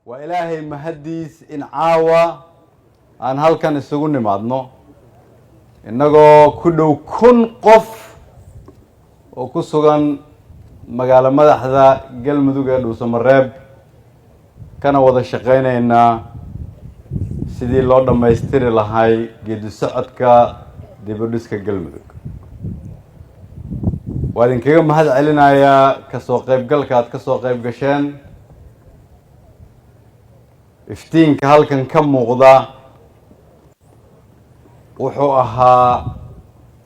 وإلهي مهديس إن عاوة أن هل كان السجون معدنا إنه كله كن قف وكسران مجال ماذا هذا قل مدوجة وسمراب كان وضع شقينا إن سيدي اللورد ما يستري لهاي جد سعد كا دبردس كقل مدوج وهذين كيوم هذا علينا يا كسوقيب قل كات كسوقيب قشان افتين كهال كان كم مغضى وحوها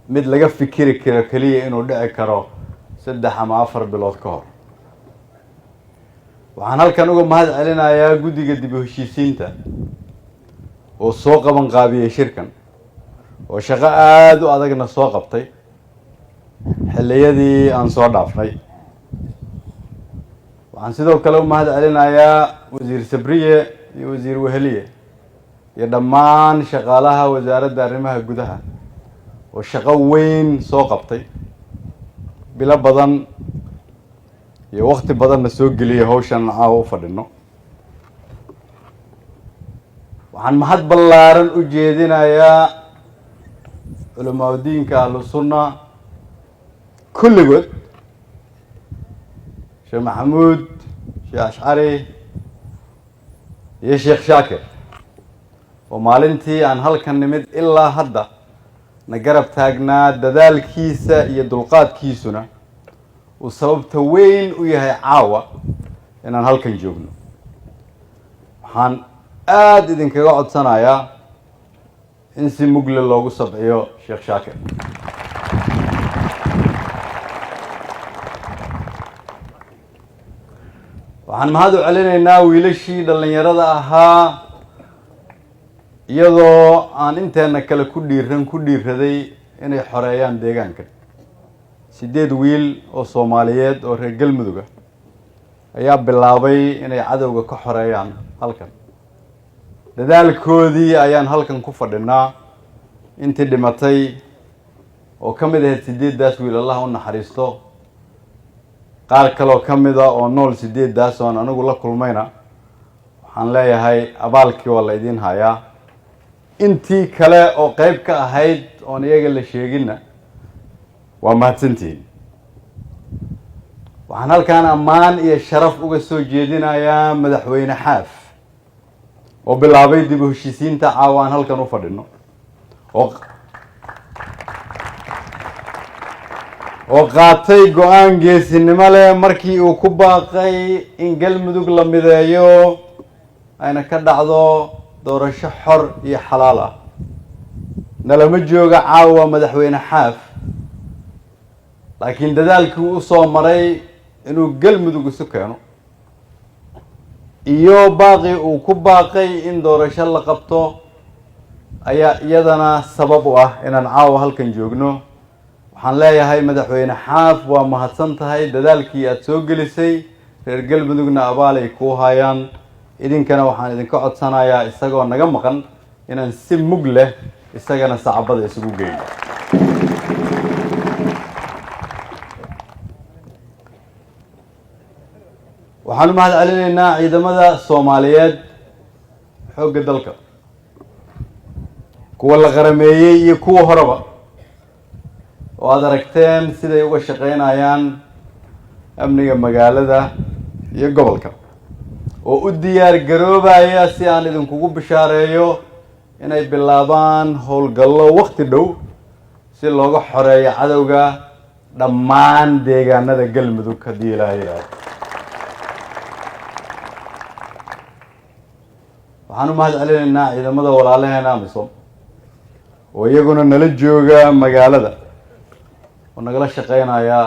مد لقى فكر كليه إنه دعي كرو سدح ما أفر بلاد كار وعن هال كانوا قم هذا علينا يا جودي قد بهشيسين تا والسوق من قابية شركا وشغاد وأذقنا السوق بطي حلية دي أنصار دافني وعن سيدو كلام هذا علينا يا وزير سبرية يا وزير وهلية يا دمان شغالها وزارة دارمها جودها والشقوين سوق بطي بلا بدن يا وقت بدن نسوق لي هوشان عاو فدنو وعن محد بلارن ujeedina يا علماء الدين كأهل السنة كل جد شيخ محمود شيخ أشعري يا شيخ شاكر ومالنتي عن هل كان نمد إلا هدا نجرب تاجنا ددال كيسة يدلقات كيسنا وسبب توين وياها عاوة إن هل كان جبنا حن إذن كقعد سنة يا إنسي مقل الله سبعيو شيخ شاكر وحن مهدو علينا ناوي لشي دلن يردها iyadoo aan inteena kale ku dhiirraday inay xoreeyaan deegaanka 8 wiil oo Soomaaliyeed oo reer Galmudug ah ayaa bilaabay inay cadawga ka xoreeyaan halkan dadaalkoodii ayaan halkan ku fadhinaa intii dhimatay oo kamid ah 8daas wiil Allah u naxariisto qaar kale oo kamid ah oo nool 8daas oo anagu la kulmayna waxaan leeyahay abaalkii waa la idin hayaa intii kale oo qayb ka ahayd oo iyaga la sheegina waa mahadsantiin waxaan halkaan ammaan iyo sharaf uga soo jeedinayaa madaxweyne xaaf oo bilaabay dib u heshiisiinta caawaan halkan u fadhino oo qaatay go'aan geesinimo leh markii uu ku baaqay in Galmudug la mideeyo ayna ka dhacdo doorasho xor iyo xalaal ah nalama jooga caawa madaxweyne xaaf laakiin dadaalkii uu soo maray inuu Galmudug isu keeno iyo baaqi uu ku baaqay in doorasho la qabto ayaa iyadana sabab u ah inaan caawa halkan joogno waxaan leeyahay madaxweyne xaaf waa mahadsan tahay dadaalkii aad soo gelisay reer Galmudugna abaalay ku hayaan idinkana waxaan idinka codsanayaa isagoo naga maqan inaan si mug leh isagana sacabada isugu geeyo waxaan mahad celinaynaa ciidamada Soomaaliyeed xoogga dalka kuwa la qarameeyay iyo kuwa horeba oo aad aragteen siday uga shaqeynayaan amniga magaalada iyo gobolka oo u diyaar garoobaya si aan idinkugu bishaareeyo inay bilaabaan howlgallo waqti dhow si looga xoreeyo cadawga dhammaan deegaanada Galmudug hadii Ilaahay yiraahdo waxaan u mahad celinaynaa ciidamada walaalaheena amisom oo iyaguna nala jooga magaalada oo nagala shaqeynaya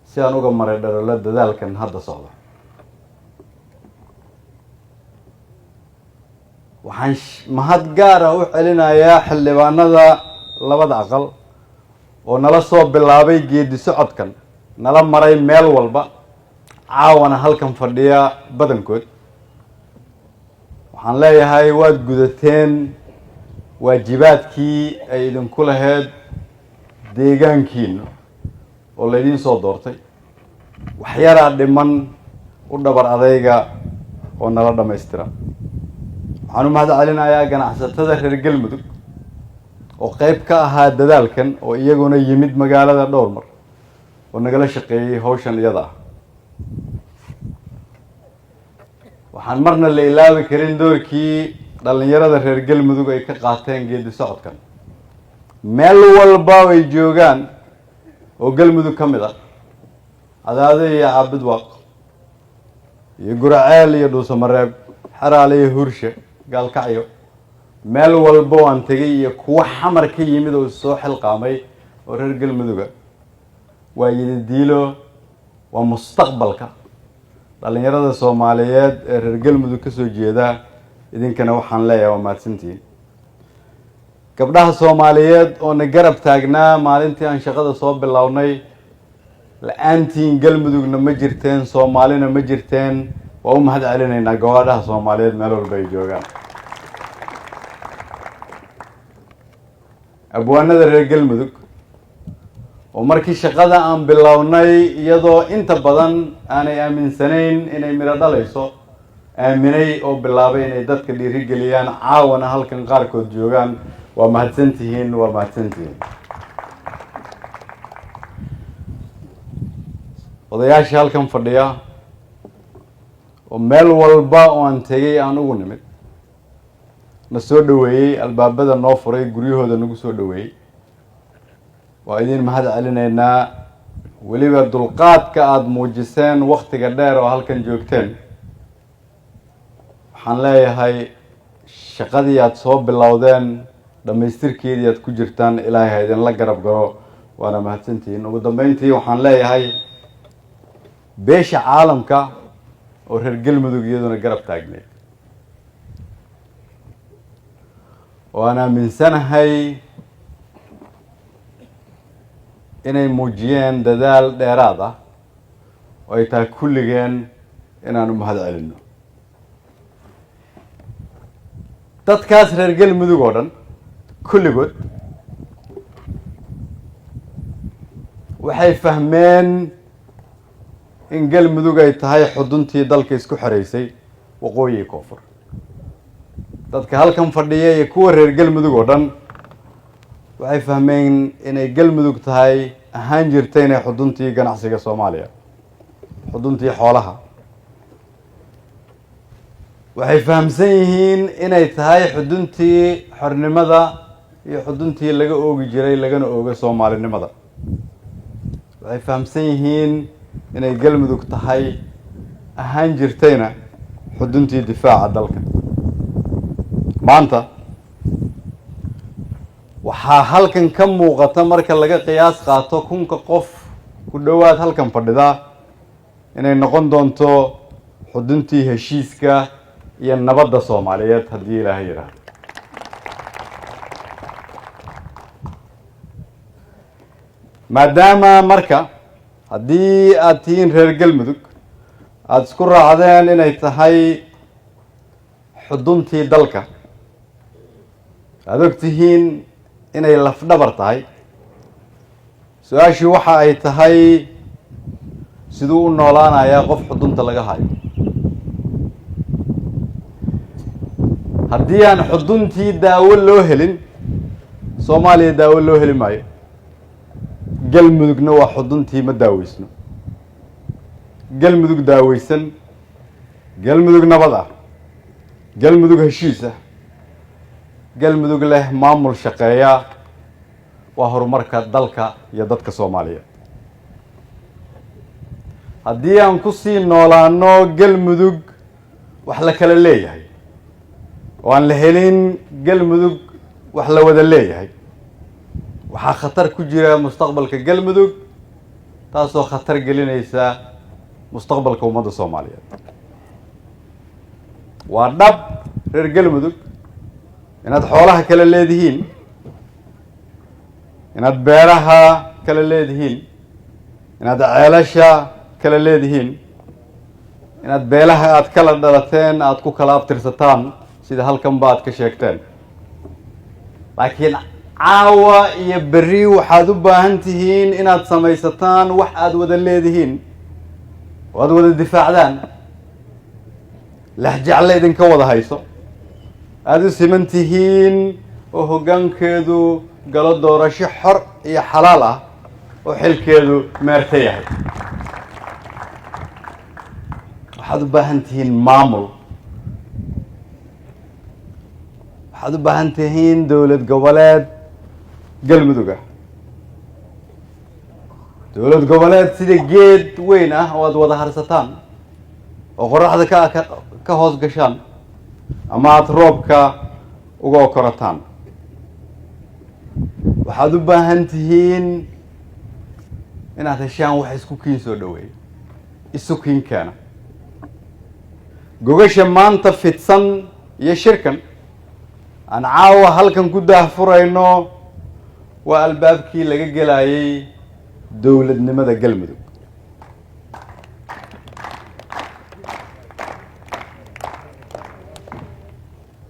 si aan uga maray dhalada dadaalkan hadda socda waxaan mahad gaar ah u celinayaa xildhibaanada labada aqal oo nala soo bilaabay geedi socodkan nala maray meel walba caawana halkan fadhiya badankood waxaan leeyahay waad gudateen waajibaadkii ay idinku lahayd deegaankiina oo la idin soo doortay waxyaraa dhiman u dhabar adayga oo nala dhammaystira. waxaan u mahadcelinayaa ganacsatada reer Galmudug oo qayb ka ahaa dadaalkan oo iyaguna yimid magaalada dhowr mar oo nagala shaqeeyay hawshan iyada ah. waxaan marna la ilaawi karin doorkii dhalinyarada reer Galmudug ay ka qaateen geedi socodkan. meel walba ay joogaan oo Galmudug ka mid ah, Cadaado iyo Cabudwaaq iyo Guraceel iyo Dhuusamareeb, Xaraale iyo Hurshe, Gaalkacyo, meel walba aan tagay iyo kuwa xamar ka yimid oo soo xilqaamay oo reer Galmudug waa yidiilo, waa mustaqbalka dhalinyarada Soomaaliyeed ee reer Galmudug ka soo jeeda. idinkana waxaan leeyahay waa mahadsantihiin. gabdhaha Soomaaliyeed oo na garab taagnaa maalintii aan shaqada soo bilownay, la'aantiin Galmudugna ma jirteen, Soomaalina ma jirteen. waa u mahadcelinaynaa gabadhaha Soomaaliyeed meel walba ay joogaan. abwaanada reer Galmudug oo markii shaqada aan bilownay iyadoo inta badan aanay aaminsanayn inay miro dhalayso, aaminay oo bilaabay inay dadka dhiirigeliyaan, caawana halkan qaarkood joogaan. waa mahadsantihiin, waa mahadsantihiin. odayaasha halkan fadhiya oo meel walba oo aan tegay aan ugu nimid na soo dhaweeyey, albaabada noo furay, guryahooda nagu soo dhaweeyey, waa idin mahadcelinaynaa. weliba dulqaadka aada muujiseen waqtiga dheer oo halkan joogteen. waxaan leeyahay shaqadii aada soo bilowdeen dhammaystirkeedii aad ku jirtaan, ilaahay ha idinla garab galo, waana mahadsantihiin. ugu dambeyntii waxaan leeyahay beesha caalamka oo reer Galmudug iyaduna garab taagneed, oo aan aaminsanahay inay muujiyeen dadaal dheeraad ah oo ay tahay kulligeen inaanu mahadcelinno. dadkaas reer Galmudug oo dhan kulligood waxay fahmeen in Galmudug ay tahay xuduntii dalka isku xareysay waqooyi iyo koonfur. dadka halkan fadhiya iyo kuwa reer Galmudug oo dhan waxay fahmeen inay Galmudug tahay ahaan jirtay inay xuduntii ganacsiga Soomaaliya, xuduntii xoolaha. waxay fahamsan yihiin inay tahay xuduntii xornimada iyo xuduntii laga oogi jiray lagana ooga Soomaalinimada. waxay fahamsan yihiin inay Galmudug tahay ahaan jirtayna xuduntii difaaca dalka. maanta waxaa halkan ka muuqata marka laga qiyaas qaato 1000 qof ku dhowaad halkan fadhida inay noqon doonto xuduntii heshiiska iyo nabadda Soomaaliyeed haddii Ilaahay yiraahdo. maadaama marka haddii aad tihiin reer Galmudug aada isku raacdeen inay tahay xuduntii dalka, aada og tihiin inay lafdhabar tahay, su-aashii waxa ay tahay siduu u noolaanayaa qof xudunta laga hayo. haddii aan xuduntii daawo loo helin, Soomaaliya daawo loo heli maayo. Galmudugna waa xuduntii ma daaweysno. Galmudug daaweysan, Galmudug nabad ah, Galmudug heshiis ah, Galmudug leh maamul shaqeeya waa horumarka dalka iyo dadka Soomaaliyeed. haddii aan ku sii noolaano Galmudug wax la kala leeyahay oo aan la helin Galmudug wax la wada leeyahay, waxaa khatar ku jira mustaqbalka Galmudug, taasoo khatar gelinaysa mustaqbalka ummadda Soomaaliyeed. waa dhab reer Galmudug inaad xoolaha kala leedihiin, inaad beeraha kala leedihiin, inaad ceelasha kala leedihiin, inaad beelaha aad kala dhalateen aad ku kala abtirsataan sida halkan ba aad ka sheegteen. laakiin caawa iyo berri waxaad u baahan tihiin inaad samaysataan wax aad wada leedihiin oo aad wada difaacdaan. lexjecla idinka wada hayso aada u siman tihiin oo hoggaankeedu galo doorasho xor iyo xalaal ah oo xilkeedu meerta yahay waxaad u baahan tihiin maamul waxaad u baahan tihiin dowlad goboleed galmudug ah dowlad goboleed sida geed weyn ah oo aad wada harsataan oo qoraxda ka hoos gashaan ama aada roobka uga okorataan waxaad u baahan tihiin inaad heshaan wax isku kiin soo dhaweeya isu kiin keena gogasha maanta fidsan iyo shirkan aan caawa halkan ku daahfurayno waa albaabkii laga gelayay dowladnimada galmudug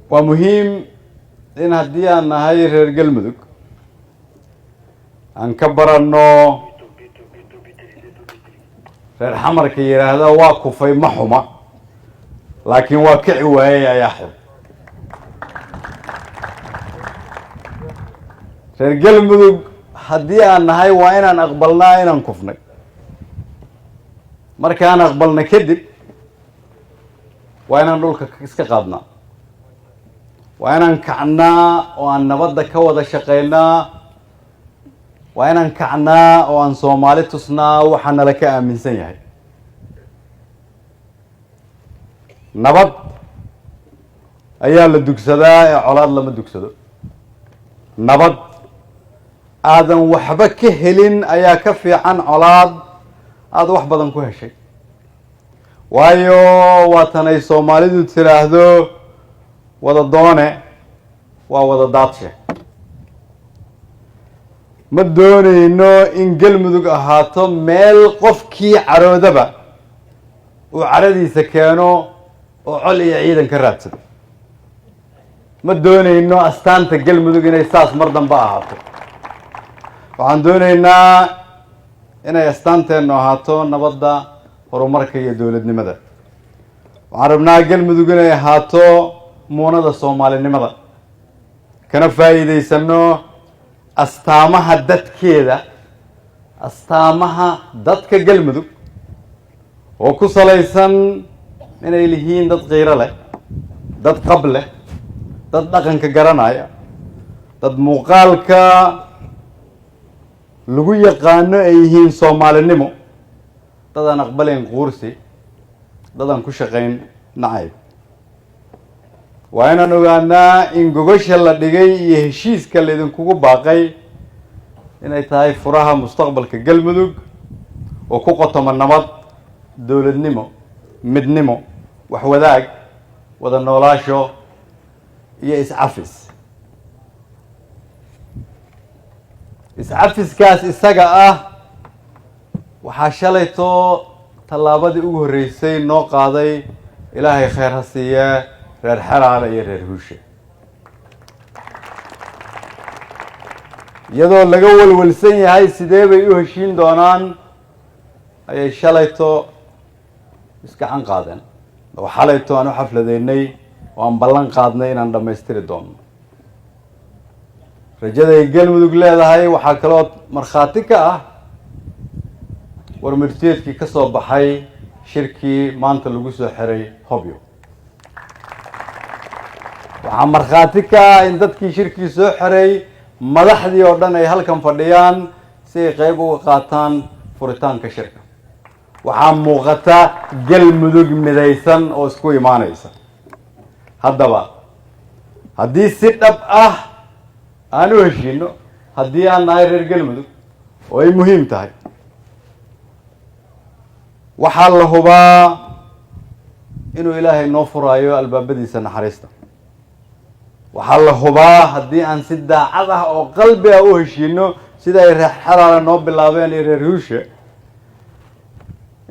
waa muhiim in haddii aan nahay reer galmudug aan ka baranno reer xamarka yidhaahda waa kufay ma xuma laakiin waa kici waayey ayaa xun reer galmudug haddii aan nahay waa inaan aqbalnaa inaan kufnay markaan aqbalna kadib waa inaan dhulka iska qaadnaa waa inaan kacnaa oo aan nabadda ka wada shaqaynaa waa inaan kacnaa oo aan soomaali tusnaa waxaa nala ka aaminsan yahay nabad ayaa la dugsadaa ee colaad lama dugsado nabad aadan waxba ka helin ayaa ka fiican colaad aada wax badan ku heshay waayo waatanay soomaalidu tiraahdo wada doone waa wada daadshe ma doonayno in galmudug ahaato meel qofkii caroodaba uu caradiisa keeno oo col iyo ciidan ka raadsado ma doonayno astaanta galmudug inay saas mar dambe ahaato waxaan doonaynaa inay astaanteennu ahaato nabadda horumarka iyo dowladnimada waxaan rabnaa galmudug inay ahaato muunada soomaalinimada kana faa'iidaysano astaamaha dadkeeda astaamaha dadka galmudug oo ku salaysan inay lihiin dad qiiro leh dad qab leh dad dhaqanka garanaya dad muuqaalka lagu yaqaano ay yihiin soomaalinimo dad aan aqbalayn quursi dad aan ku shaqayn nacayb waa inaan ogaanaa in gogasha la dhigay iyo heshiiska laydinkugu baaqay inay tahay furaha mustaqbalka galmudug oo ku qotoma nabad dowladnimo midnimo wax wadaag wada noolaasho iyo iscafis iscafiskaas isaga ah waxaa shalayto tallaabadii ugu horreysay noo qaaday ilaahay khayr ha siiye reer xeraale iyo reer huushe iyadoo laga walwalsan yahay sidee bay u heshiin doonaan ayay shalayto iskacan qaadeen oo xalayto aan u xafladeynay oo aan ballan qaadnay inaan dhammaystiri doono rajaday galmudug leedahay waxaa kaloo markhaati ka ah warmartiyeedkii ka soo baxay shirkii maanta lagu soo xiray hobyo waxaa markhaati ka ah in dadkii shirkii soo xiray madaxdii oo dhan ay halkan fadhiyaan si ay qeyb uga qaataan furitaanka shirka waxaa muuqata galmudug midaysan oo isku imaanaysa haddaba haddii si dhab ah aan u heshiino haddii aan nahay reer galmudug oo ay muhiim tahay waxaa la hubaa inuu ilaahay noo furaayo albaabadiisa naxariista waxaa la hubaa haddii aan si daacad ah oo qalbi ah u heshiino sida ay reer xeraale noo bilaabeen iyo reer huushe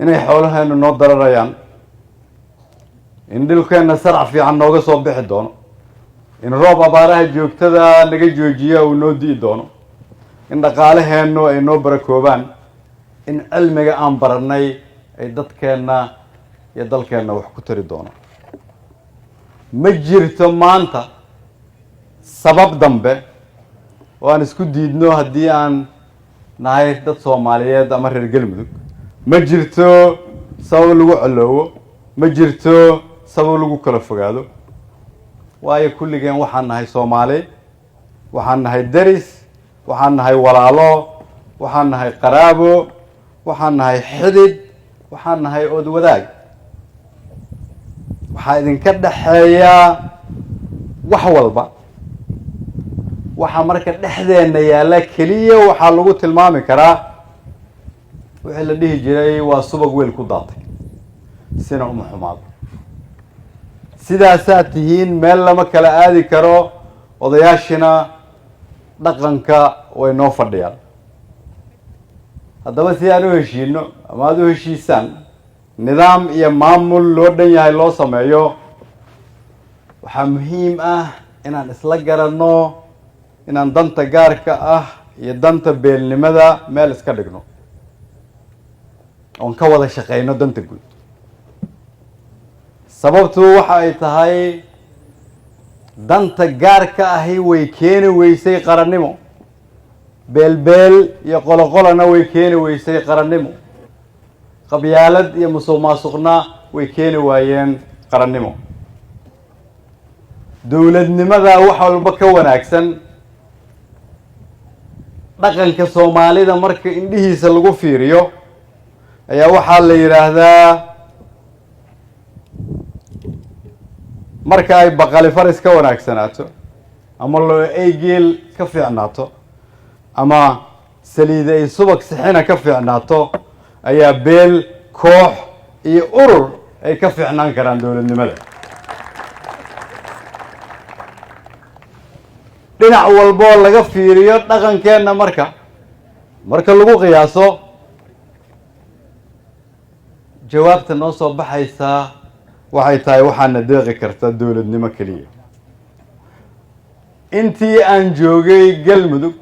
inay xoolaheenu noo dararayaan in dhulkeenna sarac fiican nooga soo bixi doono in roob abaaraha joogtada naga joojiya uu noo di'i doono in dhaqaalaheennu ay noo barakoobaan in cilmiga aan barannay ay dadkeenna iyo dalkeenna wax ku tari doono ma jirto maanta sabab dambe oo aan isku diidno haddii aan nahay dad Soomaaliyeed ama reer Galmudug ma jirto sabab lagu coloobo ma jirto sabab lagu kala fogaado waayo kulligeen waxaan nahay Soomaali waxaan nahay daris waxaan nahay walaalo waxaan nahay qaraabo waxaan nahay xidid waxaan nahay ood wadaag waxaa idinka dhaxeeya wax walba waxa marka dhexdeena yaala kaliya waxa lagu tilmaami karaa wixii la dhihi jiray waa subag weel ku daatay sina uma xumaado sidaasaa tihiin meel lama kala aadi karo odayaashina dhaqanka way noo fadhiyaan haddaba si aan u heshiino ama aad u heshiisaan nidaam iyo maamul loo dhan yahay loo sameeyo waxaa muhiim ah inaan isla garanno inaan danta gaarka ah iyo danta beelnimada meel iska dhigno oon ka wada shaqeyno danta guud sababtu waxa ay tahay danta gaarka ahi way keeni weysay qarannimo beelbeel iyo qoloqolana way keeni weysay qarannimo qabyaalad iyo musuqmaasuqna way keeni waayeen qarannimo dowladnimada wax walba ka wanaagsan dhaqanka Soomaalida marka indhihiisa lagu fiiriyo ayaa waxaa la yiraahdaa marka ay baqali faris ka wanaagsanaato ama loo eegeel ka fiicnaato ama saliid ay subag sixina ka fiicnaato ayaa beel koox iyo urur ay ka fiicnaan karaan dowladnimada dhinac walba laga fiiriyo dhaqankeena marka lagu qiyaaso jawaabta noo soo baxaysa waxay tahay waxaana deeqi karta dowladnimo kaliya intii aan joogay Galmudug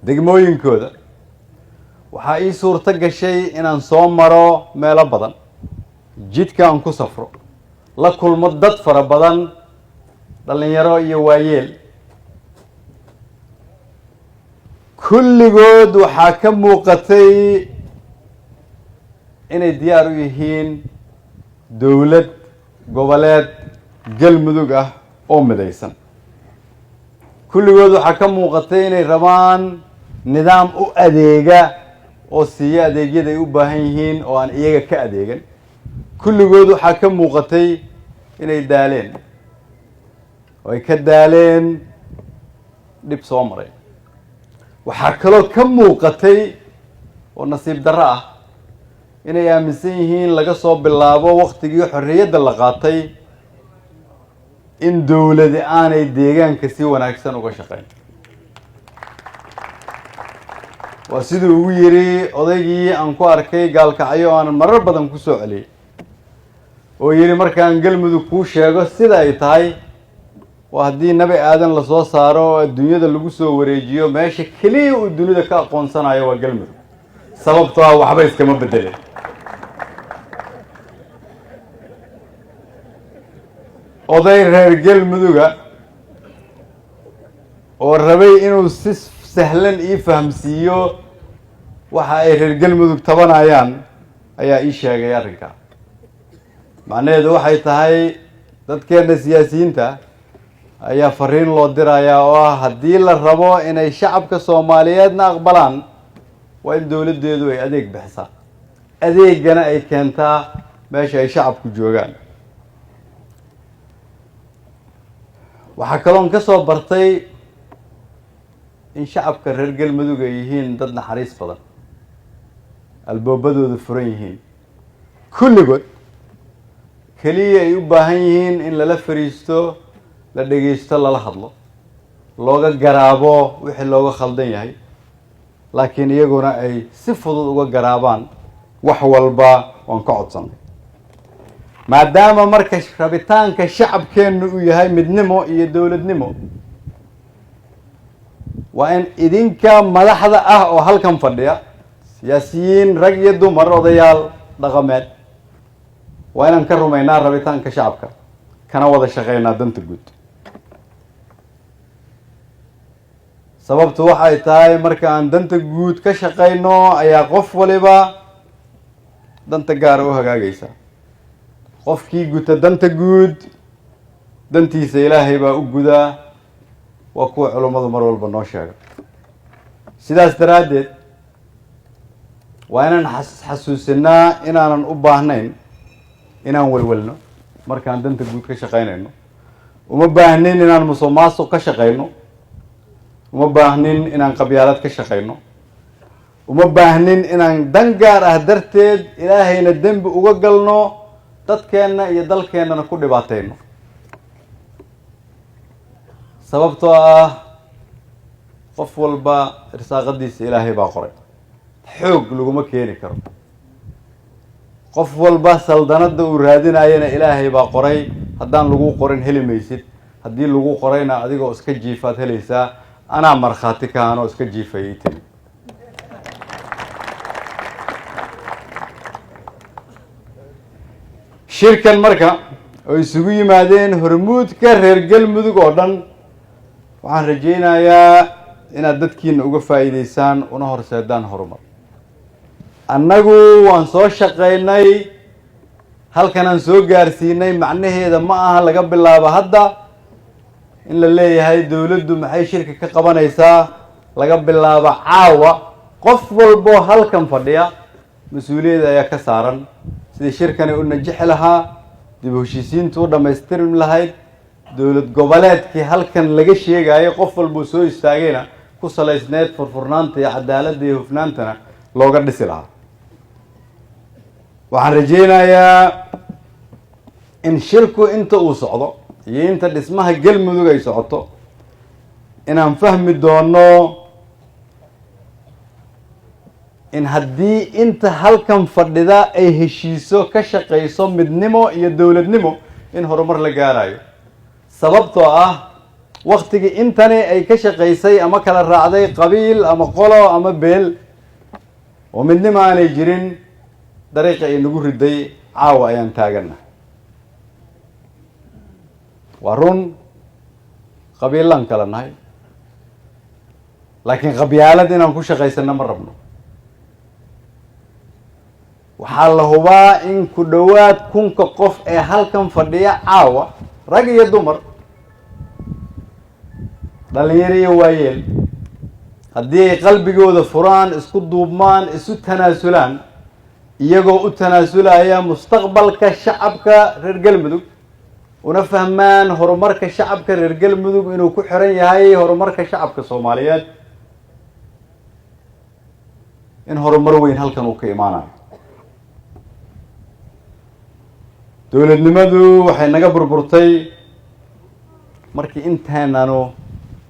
degmooyinkooda waxaa ii suurto gashay inaan soo maro meelo badan jidka aan ku safro la kulmo dad fara badan dhalinyaro iyo waayeel kulligood waxaa ka muuqatay inay diyaar u yihiin dowlad goboleed Galmudug ah oo midaysan kulligood waxaa ka muuqatay inay rabaan nidaam u adeega oo siiya adeegyada ay u baahan yihiin oo aan iyaga ka adeegan kulligood waxaa ka muuqatay inay daaleen oo ay ka daaleen dhib soo maray waxaa kaloo ka muuqatay oo nasiib darro ah inay aaminsan yihiin laga soo bilaabo waqtigii xorriyadda la qaatay in dowlad aanay deegaanka si wanaagsan uga shaqeyn waa siduu ugu yiri odaygii aan ku arkay gaalkacyo aan marar badan ku soo celiyay oo yiri markaan Galmudug ku sheego sida ay tahay waa haddii nabi aadan la soo saaro oo adduunyada lagu soo wareejiyo meesha kaliya uu dunida ka aqoonsanayo waa Galmudug sababtoo ah waxba iskama bedeleen oday reer Galmuduga oo rabay inuu si sahlan ii fahamsiiyo waxa ay reer Galmudug tabanayaan ayaa ii sheegay arrinka macnaheedu waxay tahay dadkeena siyaasiyiinta ayaa fariin loo dirayaa oo ah haddii la rabo inay shacabka Soomaaliyeedna aqbalaan waa in dowladeedu ay adeeg bixisaa adeegana ay keentaa meesha ay shacabku joogaan waxaa kaloon ka soo bartay in shacabka reer Galmudug ay yihiin dad naxariis badan albaabadoodu furan yihiin kulligood kaliya ay u baahan yihiin in lala fariisto la dhageysto lala hadlo looga garaabo wixii looga khaldan yahay laakiin iyaguna ay si fudud uga garaabaan wax walba waan ka codsanay maadaama marka rabitaanka shacabkeenu uu yahay midnimo iyo dowladnimo waa in idinka madaxda ah oo halkan fadhiya siyaasiyiin rag iyo dumar odayaal dhaqameed وأنا نكرر مينار ربيتان كشعبك كان وضع شغينا دنت جود سببت waxay tahay markaan danta guud ka shaqeyno ayaa qof waliba danta gaar u hagaagaysa qofkii guta danta guud dantiisa Ilaahay baa u gudaa waa kuwa culimadu mar walba noo sheega sidaas daraadeed waa inaan xasuusinaa inaanan u baahnayn inaan walwalno markaan danta guud ka shaqeynayno uma baahnayn inaan musuqmaasuq ka shaqeyno uma baahnin inaan qabyaalad ka shaqeyno uma baahnin inaan dan gaar ah darteed Ilaahayna dambi uga galno dadkeena iyo dalkeenana ku dhibaateyno sababtoo ah qof walba irsaaqadiisa Ilaahay baa qoray xoog laguma keeni karo qof walba saldanada uu raadinayana Ilaahay baa qoray haddaan lagu qorin heli maysid haddii lagu qorayna adigoo iska jiifaad helaysaa أنا مرخاتي كانوا اسكجي فيتم شركة المركة ويسوي مادين هرمود كرر قلمود قردن وعن رجينا يا إن أدتكين وقفا إليسان ونهر سيدان هرمر أنقو وانصو شقيني هل كان نسو قارسيني معنى هذا معها لقبل الله بهدا in la leeyahay dawladdu maxay shirka ka qabanaysaa laga bilaabo caawa qof walbo halkan fadhiya mas'uuliyad ayaa ka saaran sidii shirkani u najixi lahaa dib u heshiisiintu u dhamaystirin lahayd dawlad goboleedkii halkan laga sheegayo qof walbo soo istaagayna ku salaysneed furfurnaanta iyo cadaaladda iyo hufnaantana looga dhisi lahaa waxaan rajeynayaa in shirku inta uu socdo iyo inta dhismaha galmudug ay socoto inaan fahmi doono in haddii inta halkan fadhida ay heshiiso ka shaqeyso midnimo iyo dawladnimo in horumar la gaarayo sababtoo ah waqtigii intani ay ka shaqeysay ama kala raacday qabiil ama qolo ama beel oo midnimo aanay jirin dariiqa ay nagu riday caawa ayaan taagana وارون قبيلان كلا نهاي لكن قبيالة دينا نكون شغيسنا مربنا وحال هو إن كدوات كون كقف هل كان فرديا عاوة راجي يدمر دليري ويل هدي قلبي جود فران اسكو دوبمان اسو تناسلان يجو التناسل هي مستقبل كشعب كرجال مدوك ونفهمان هرمرك الشعب كرجال مدوك إنه كحرية هاي هرمرك الشعب كصوماليات إن هرمروين هل كانوا كيمانا دولة نمدو وحين نجبر برتي مركي انتهينا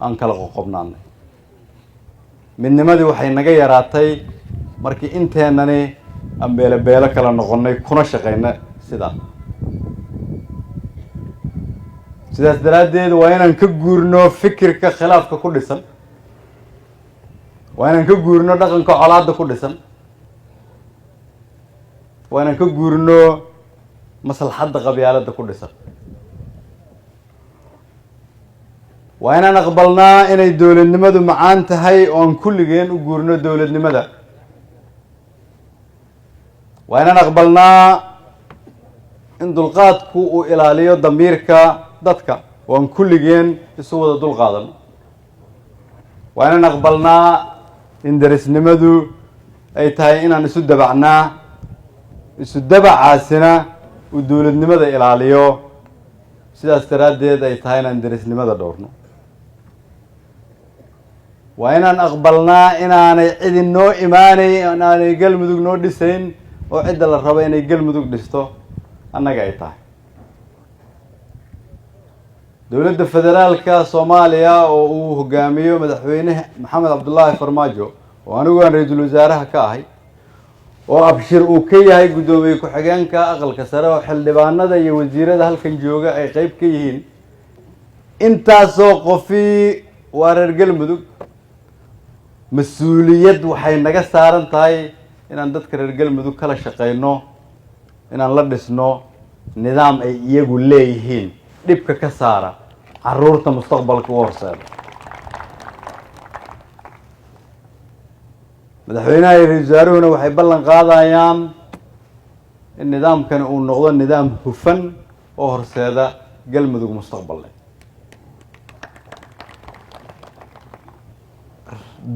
أنكلقوا قبنا من نمدو وحين نجي راتي مركي انتهينا أم بيلا كلا نغني كنا شقينا سدا سدا درادد وين نكجورنا فكر كخلاف ككل سن وين نكجورنا دقن كعلاد كل سن وين نكجورنا مصلحة قبيلة كل سن وين نقبلنا إن الدولة النمذ معان تهي وان كل جين وجورنا الدولة النمذ وين نقبلنا إن دلقاتكو إلى ليو ضميرك ضدك وان كل جين يسوى دول قادم وين نقبلنا إن درس النمذ أي تهي إن نسد بعنا نسد بعاسنا والدولة النمذ إلى ليو سيدا استرادد أي تهي إن درس النمذ دورنا وإن أقبلنا إن أنا عيد النوع إيماني أنا قلب مدوق نور دسين وعد الربع إن قلب مدوق دستو أنا قايتها دولة الفدرال كصوماليا وهجاميو مدحوينه محمد عبد الله فرماجو وأنا قاعد رئيس الوزراء كاهي وأبشر أوكي هاي قدومي كحجان كأقل كسرة وحل لبعنا ذا يوزير ده هالكنجوجا أي قيب كيهين أنت سوق في ورجال مدوق مسؤولية وحين نجس سارن تاي إن عندك رجال مدوك كلا شقينه إن الله دسنه nidaam ay iyagu leeyihiin dhibka ka saara caruurta mustaqbalka u horseeda. madaxweynaha iyo ra'iisul wasaaruhuna waxay ballan qaadayaan in nidaamkani uu noqdo nidaam hufan oo horseeda galmudug mustaqbal leh.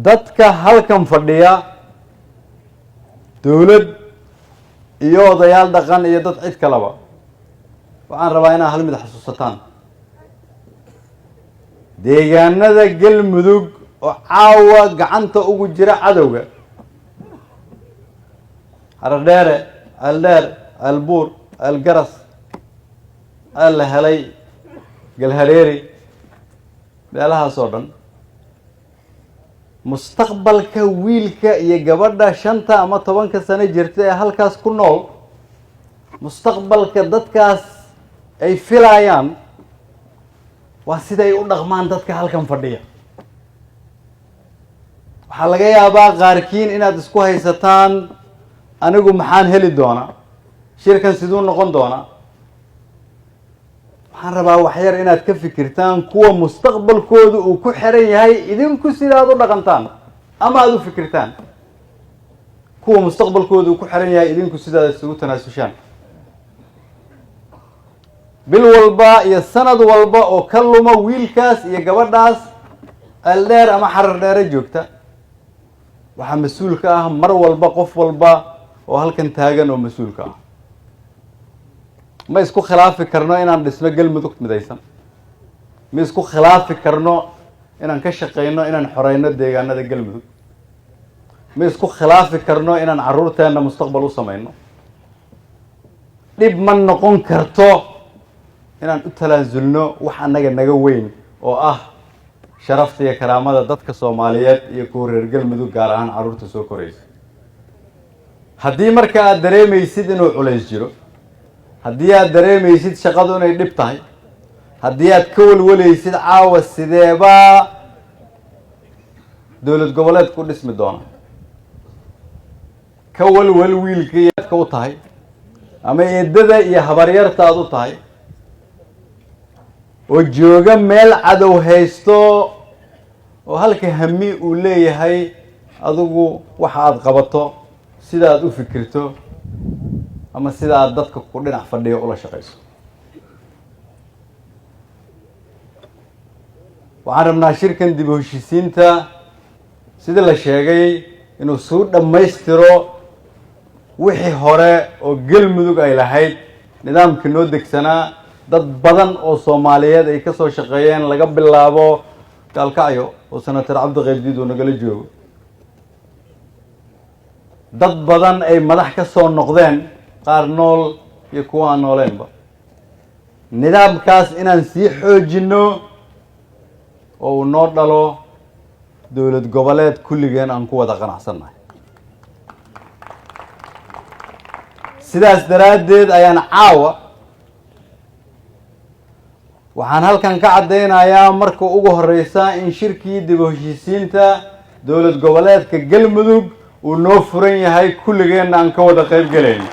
dadka halkan fadhiya dowlad iyo odayaal dhaqan iyo dad cid kaleba waxaan rabaa inaad hal mid xasuusataan. deegaanada galmudug oo caawa gacanta ugu jira cadowga Haradheere, Ceeldheer, Ceelbuur, Ceelgaras, la helay Galhareeri, meelahaas oo dhan mustaqbalka wiilka iyo gabadha 5 ama 10 sano jirta ee halkaas ku nool, mustaqbalka dadkaas ay filayaan waa siday u dhaqmaan dadka halkan fadhiya. waxaa laga yaabaa qaarkiin inaad isku haysataan anigu maxaan heli doonaa, shirkan siduu noqon doonaa. waxaan rabaa waxyar inaad ka fikirtaan kuwa mustaqbalkoodu uu ku xiran yahay idinku sidaad u dhaqantaan, ama aad u fikirtaan kuwa mustaqbalkoodu uu ku xiran yahay idinku sidaad isugu tanaasushaan. bil walba iyo sanad walba oo ka luma wiilkaas iyo gabadhaas Ceeldheer ama Haradheere joogta, waxaa mas-uul ka ah mar walba qof walba oo halkan taagan oo mas-uul ka ah. ma isku khilaafi karno inaan dhisno galmudug midaysan, ma isku khilaafi karno inaan ka shaqeyno inaan xoreyno deegaanada galmudug, ma isku khilaafi karno inaan caruurteena mustaqbal u sameyno. dhib ma noqon karto inaan u talaasulno wax anaga naga weyn oo ah sharafta iyo karaamada dadka Soomaaliyeed iyo kuwa reer galmudug gaar ahaan caruurta soo koraysa. haddii marka aad dareemaysid inuu culays jiro, haddii aad dareemaysid shaqadu inay dhib tahay, haddii aad ka walwalaysid caawa sideebaa dowlad goboleed ku dhismi doona, ka walwal wiilka yaadka u tahay ama eedada iyo habaryarta aad u tahay oo jooga meel cadow haysto oo halka hami uu leeyahay adigu waxa aad qabato sida aad u fikirto ama sida aad dadka ku dhinac fadhiyo ula shaqeyso. waxaan rabnaa shirkan dib u heshiisiinta sida la sheegay inuu soo dhammaystiro wixii hore oo galmudug ay lahayd, nidaamkii noo degsanaa. dad badan oo Soomaaliyeed ay ka soo shaqeeyeen laga bilaabo Gaalkacyo oo senator Cabdi Qaybdiid uu nagala joogo, dad badan ay madax ka soo noqdeen, qaar nool iyo kuwa aan nooleenba. nidaamkaas inaan sii xoojino oo uu noo dhalo dowlad goboleed kulligeen aan ku wada qanacsannahay. sidaas daraaddeed ayaan caawa waxaan halkan ka caddeynayaa marka ugu horeysa in shirkii dib u heshiisiinta dowlad goboleedka galmudug uu noo furan yahay, kulligeenna aan ka wada qayb galayno.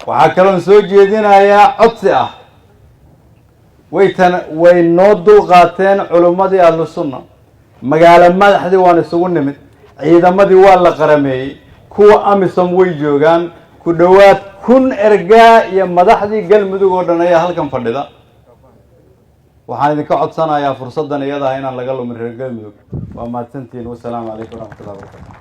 waxaa kaloon soo jeedinayaa codsi ah, way noo dulqaateen culimmadii ahlu sunna, magaalo madaxdii waan isugu nimid, ciidamadii waa la qarameeyey, kuwa amisom way joogaan, ku dhowaad 1000 ergaa iyo madaxdii galmudug oo dhan ayaa halkan fadhida. waxaan idinka codsanayaa fursaddan iyada ah inaan laga lumin reer galmudug. waa mahadsantihiin. wassalaamu calaykum waraxmatullahi wabarakatu.